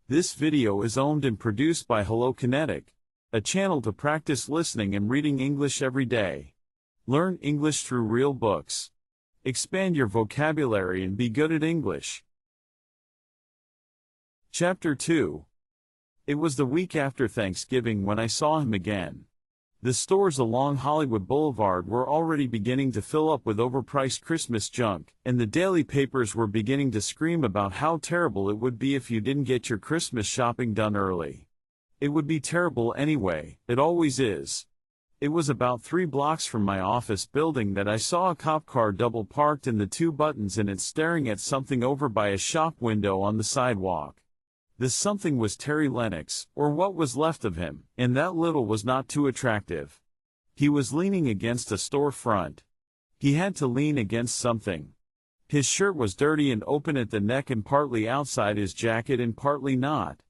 This video is owned and produced by Hello Kinetic, a channel to practice listening and reading English every day. Learn English through real books. Expand your vocabulary and be good at English. Chapter 2. It was the week after Thanksgiving when I saw him again. The stores along Hollywood Boulevard were already beginning to fill up with overpriced Christmas junk, and the daily papers were beginning to scream about how terrible it would be if you didn't get your Christmas shopping done early. It would be terrible anyway, it always is. It was about 3 blocks from my office building that I saw a cop car double parked and the 2 buttons in it staring at something over by a shop window on the sidewalk. The something was Terry Lennox, or what was left of him, and that little was not too attractive. He was leaning against a store front. He had to lean against something. His shirt was dirty and open at the neck and partly outside his jacket and partly not.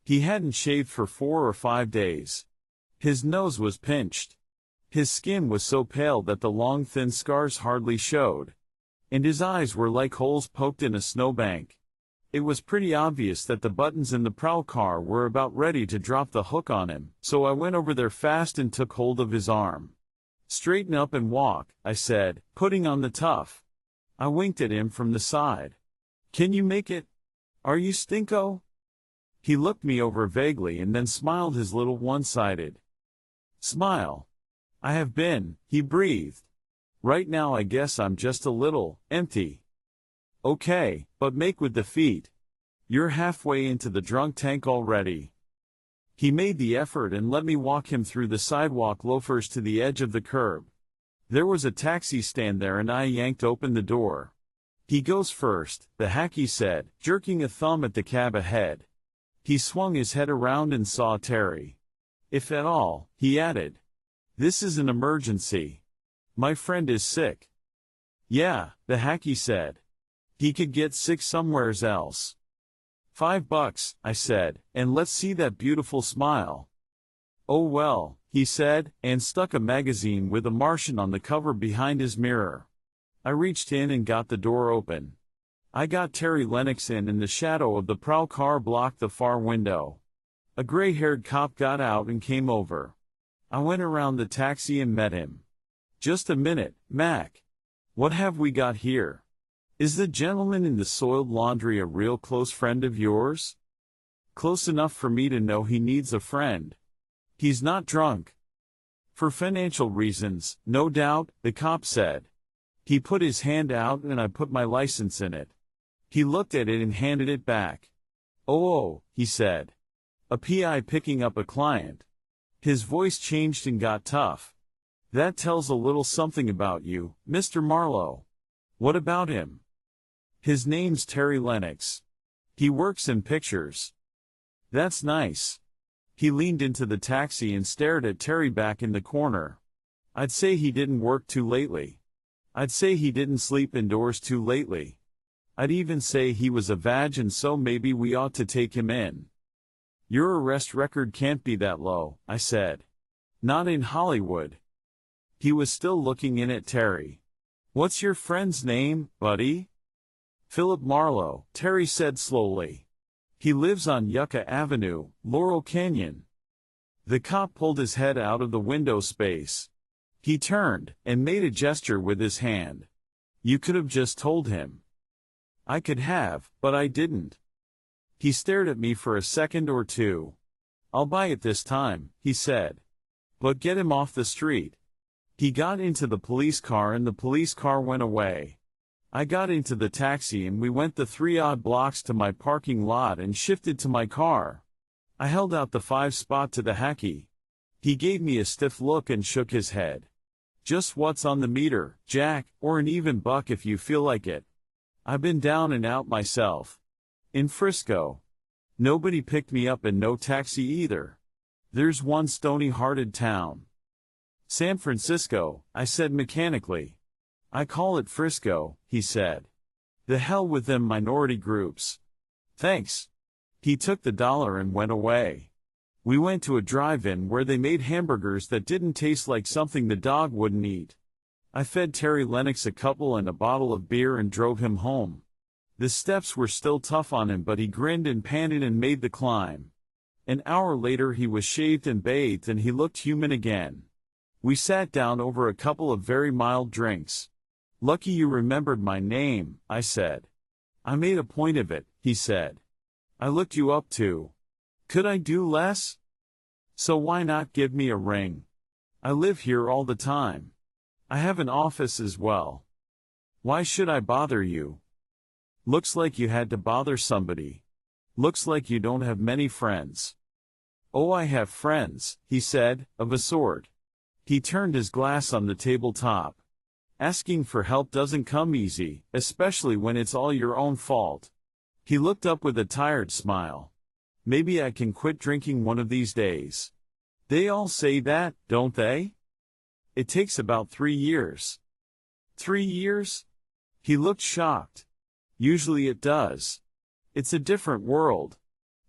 He hadn't shaved for 4 or 5 days. His nose was pinched. His skin was so pale that the long thin scars hardly showed. And his eyes were like holes poked in a snowbank. It was pretty obvious that the buttons in the prowl car were about ready to drop the hook on him, so I went over there fast and took hold of his arm. "Straighten up and walk," I said, putting on the tough. I winked at him from the side. "Can you make it? Are you stinko?" He looked me over vaguely and then smiled his little one-sided smile. "I have been," he breathed. "Right now I guess I'm just a little empty." "Okay, but make with the feet. You're halfway into the drunk tank already." He made the effort and let me walk him through the sidewalk loafers to the edge of the curb. There was a taxi stand there and I yanked open the door. "He goes first," the hacky said, jerking a thumb at the cab ahead. He swung his head around and saw Terry. "If at all," he added. "This is an emergency. My friend is sick." "Yeah," the hacky said. "He could get sick somewheres else." $5, I said, "and let's see that beautiful smile." "Oh well," he said, and stuck a magazine with a Martian on the cover behind his mirror. I reached in and got the door open. I got Terry Lennox in and the shadow of the prowl car blocked the far window. A gray-haired cop got out and came over. I went around the taxi and met him. "Just a minute, Mac. What have we got here? Is the gentleman in the soiled laundry a real close friend of yours?" "Close enough for me to know he needs a friend." "He's not drunk?" "For financial reasons, no doubt," the cop said. He put his hand out and I put my license in it. He looked at it and handed it back. "Oh," he said. "A PI picking up a client." His voice changed and got tough. "That tells a little something about you, Mr. Marlowe. What about him?" "His name's Terry Lennox. He works in pictures." "That's nice." He leaned into the taxi and stared at Terry back in the corner. "I'd say he didn't work too lately. I'd say he didn't sleep indoors too lately. I'd even say he was a vag and so maybe we ought to take him in." "Your arrest record can't be that low," I said. "Not in Hollywood." He was still looking in at Terry. "What's your friend's name, buddy?" "Philip Marlowe," Terry said slowly. "He lives on Yucca Avenue, Laurel Canyon." The cop pulled his head out of the window space. He turned and made a gesture with his hand. "You could have just told him." "I could have, but I didn't." He stared at me for a second or two. "I'll buy it this time," he said. "But get him off the street." He got into the police car and the police car went away. I got into the taxi and we went the 3 odd blocks to my parking lot and shifted to my car. I held out the 5 spot to the hacky. He gave me a stiff look and shook his head. "Just what's on the meter, Jack, or an even buck if you feel like it. I've been down and out myself. In Frisco. Nobody picked me up and no taxi either. There's one stony-hearted town." "San Francisco," I said mechanically. "I call it Frisco," he said. "The hell with them minority groups." "Thanks." He took the dollar and went away. We went to a drive-in where they made hamburgers that didn't taste like something the dog wouldn't eat. I fed Terry Lennox a couple and a bottle of beer and drove him home. The steps were still tough on him, but he grinned and panted and made the climb. An hour later he was shaved and bathed and he looked human again. We sat down over a couple of very mild drinks. "Lucky you remembered my name," I said. "I made a point of it," he said. "I looked you up too. Could I do less? So why not give me a ring? I live here all the time. I have an office as well. Why should I bother you? Looks like you had to bother somebody. Looks like you don't have many friends." "Oh, I have friends," he said, "of a sort." He turned his glass on the tabletop. "Asking for help doesn't come easy, especially when it's all your own fault." He looked up with a tired smile. "Maybe I can quit drinking one of these days. They all say that, don't they? It takes about 3 years. 3 years? He looked shocked. "Usually it does. It's a different world.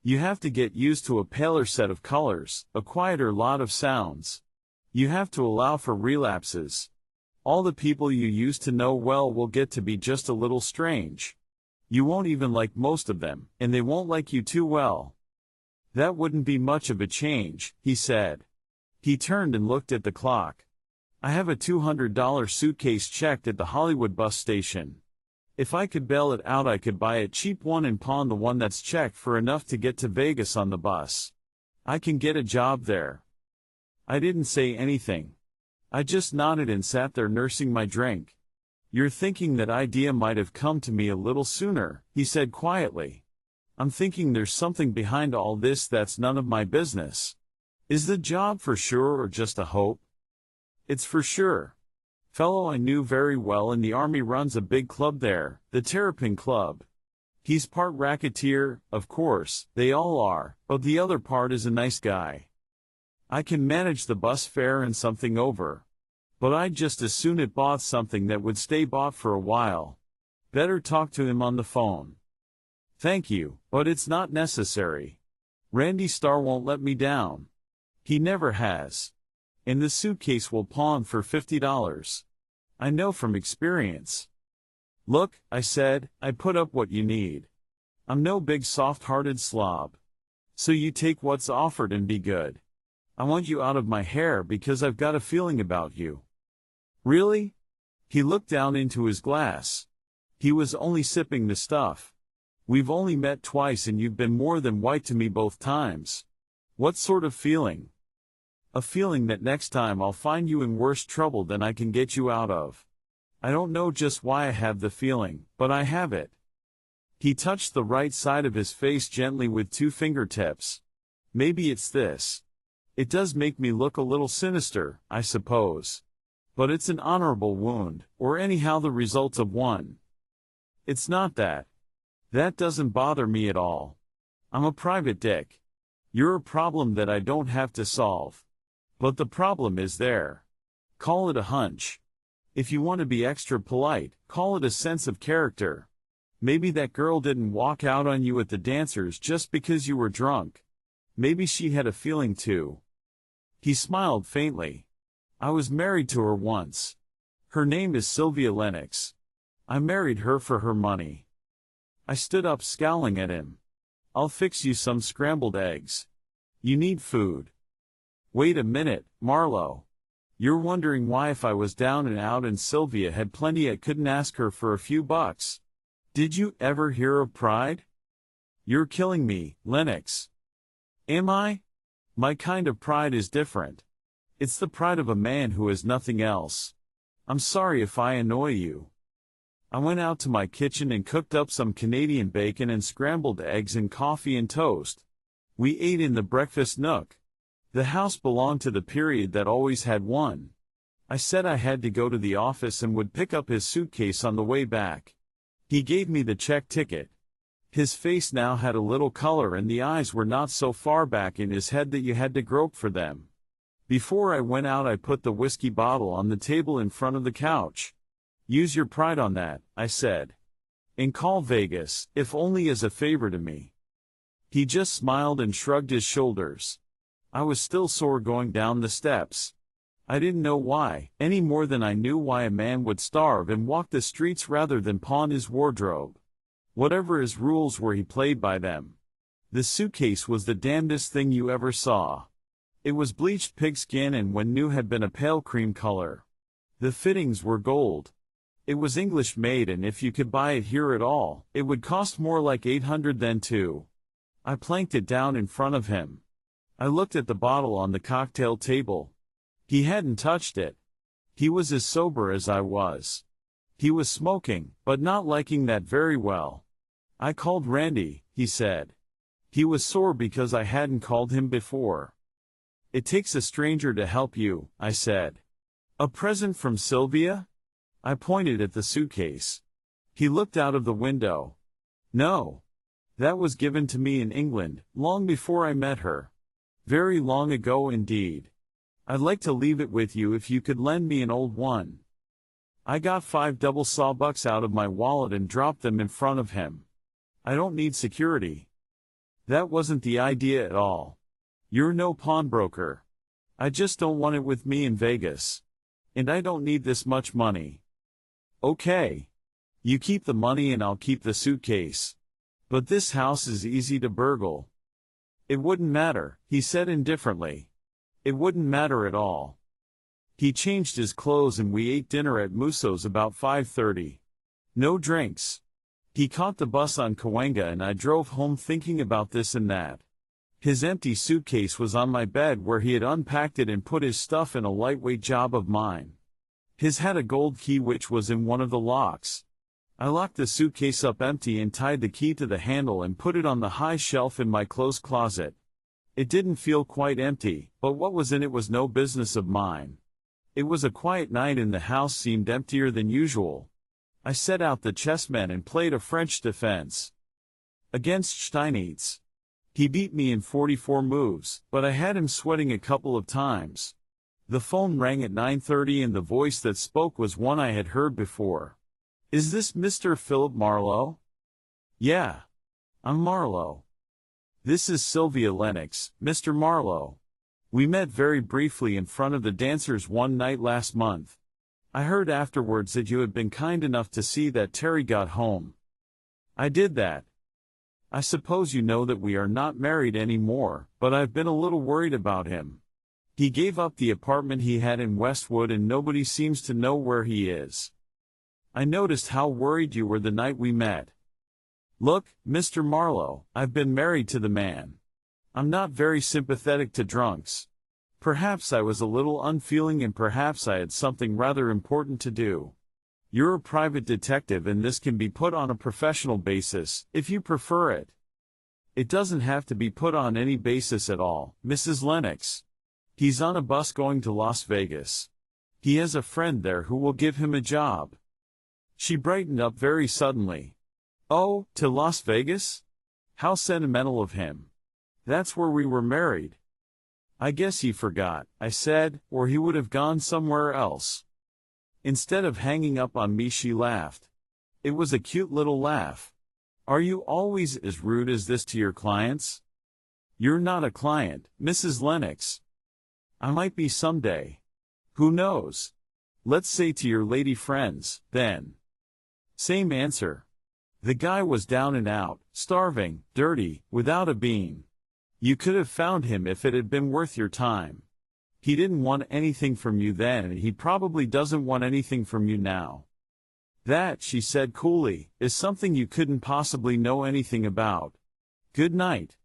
You have to get used to a paler set of colors, a quieter lot of sounds. You have to allow for relapses. All the people you used to know well will get to be just a little strange. You won't even like most of them, and they won't like you too well." "That wouldn't be much of a change," he said. He turned and looked at the clock. "I have a $200 suitcase checked at the Hollywood bus station. If I could bail it out, I could buy a cheap one and pawn the one that's checked for enough to get to Vegas on the bus. I can get a job there." I didn't say anything. I just nodded and sat there nursing my drink. "You're thinking that idea might have come to me a little sooner," he said quietly. "I'm thinking there's something behind all this that's none of my business. Is the job for sure or just a hope?" "It's for sure. Fellow I knew very well in the army runs a big club there, the Terrapin Club. He's part racketeer, of course, they all are, but the other part is a nice guy. I can manage the bus fare and something over. But I'd just as soon it bought something that would stay bought for a while. Better talk to him on the phone." "Thank you, but it's not necessary. Randy Starr won't let me down. He never has. And the suitcase will pawn for $50. I know from experience." "Look," I said, "I put up what you need. I'm no big soft-hearted slob. So you take what's offered and be good. I want you out of my hair because I've got a feeling about you." "Really?" He looked down into his glass. He was only sipping the stuff. "We've only met twice and you've been more than white to me both times. What sort of feeling?" "A feeling that next time I'll find you in worse trouble than I can get you out of. I don't know just why I have the feeling, but I have it." He touched the right side of his face gently with 2 fingertips. "Maybe it's this. It does make me look a little sinister, I suppose. But it's an honorable wound, or anyhow the result of one. It's not that. That doesn't bother me at all. I'm a private dick. You're a problem that I don't have to solve. But the problem is there. Call it a hunch. If you want to be extra polite, call it a sense of character. Maybe that girl didn't walk out on you at the dancers just because you were drunk. Maybe she had a feeling too." He smiled faintly. "I was married to her once. Her name is Sylvia Lennox. I married her for her money." I stood up scowling at him. "I'll fix you some scrambled eggs. You need food." "Wait a minute, Marlowe. You're wondering why if I was down and out and Sylvia had plenty I couldn't ask her for a few bucks. Did you ever hear of pride? You're killing me, Lennox." "Am I? My kind of pride is different. It's the pride of a man who has nothing else. I'm sorry if I annoy you." I went out to my kitchen and cooked up some Canadian bacon and scrambled eggs and coffee and toast. We ate in the breakfast nook. The house belonged to the period that always had one. I said I had to go to the office and would pick up his suitcase on the way back. He gave me the check ticket. His face now had a little color and the eyes were not so far back in his head that you had to grope for them. Before I went out I put the whiskey bottle on the table in front of the couch. "Use your pride on that," I said. "And call Vegas, if only as a favor to me." He just smiled and shrugged his shoulders. I was still sore going down the steps. I didn't know why, any more than I knew why a man would starve and walk the streets rather than pawn his wardrobe. Whatever his rules were, he played by them. The suitcase was the damnedest thing you ever saw. It was bleached pigskin and when new had been a pale cream color. The fittings were gold. It was English made and if you could buy it here at all, it would cost more like 800 then too. I planked it down in front of him. I looked at the bottle on the cocktail table. He hadn't touched it. He was as sober as I was. He was smoking, but not liking that very well. I called Randy, he said. He was sore because I hadn't called him before. It takes a stranger to help you, I said. A present from Sylvia? I pointed at the suitcase. He looked out of the window. No. That was given to me in England, long before I met her. Very long ago indeed. I'd like to leave it with you if you could lend me an old one. I got 5 double sawbucks out of my wallet and dropped them in front of him. I don't need security. That wasn't the idea at all. You're no pawnbroker. I just don't want it with me in Vegas. And I don't need this much money. Okay. You keep the money and I'll keep the suitcase. But this house is easy to burgle. It wouldn't matter, he said indifferently. It wouldn't matter at all. He changed his clothes and we ate dinner at Musso's about 5:30. No drinks. He caught the bus on Cahuenga and I drove home thinking about this and that. His empty suitcase was on my bed where he had unpacked it and put his stuff in a lightweight job of mine. His had a gold key which was in one of the locks. I locked the suitcase up empty and tied the key to the handle and put it on the high shelf in my clothes closet. It didn't feel quite empty, but what was in it was no business of mine. It was a quiet night and the house seemed emptier than usual. I set out the chessmen and played a French defense. Against Steinitz. He beat me in 44 moves, but I had him sweating a couple of times. The phone rang at 9:30 and the voice that spoke was one I had heard before. Is this Mr. Philip Marlowe? Yeah. I'm Marlowe. This is Sylvia Lennox, Mr. Marlowe. We met very briefly in front of the dancers one night last month. I heard afterwards that you had been kind enough to see that Terry got home. I did that. I suppose you know that we are not married anymore, but I've been a little worried about him. He gave up the apartment he had in Westwood and nobody seems to know where he is. I noticed how worried you were the night we met. Look, Mr. Marlowe, I've been married to the man. I'm not very sympathetic to drunks. Perhaps I was a little unfeeling and perhaps I had something rather important to do. You're a private detective and this can be put on a professional basis, if you prefer it. It doesn't have to be put on any basis at all, Mrs. Lennox. He's on a bus going to Las Vegas. He has a friend there who will give him a job. She brightened up very suddenly. Oh, to Las Vegas? How sentimental of him. That's where we were married. I guess he forgot, I said, or he would have gone somewhere else. Instead of hanging up on me, she laughed. It was a cute little laugh. Are you always as rude as this to your clients? You're not a client, Mrs. Lennox. I might be someday. Who knows? Let's say to your lady friends, then. Same answer. The guy was down and out, starving, dirty, without a bean. You could have found him if it had been worth your time. He didn't want anything from you then and he probably doesn't want anything from you now. That, she said coolly, is something you couldn't possibly know anything about. Good night.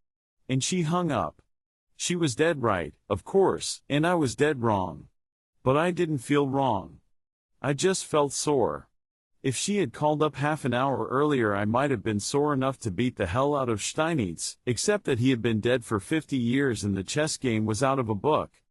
And she hung up. She was dead right, of course, and I was dead wrong. But I didn't feel wrong. I just felt sore. If she had called up half an hour earlier I might have been sore enough to beat the hell out of Steinitz, except that he had been dead for 50 years and the chess game was out of a book.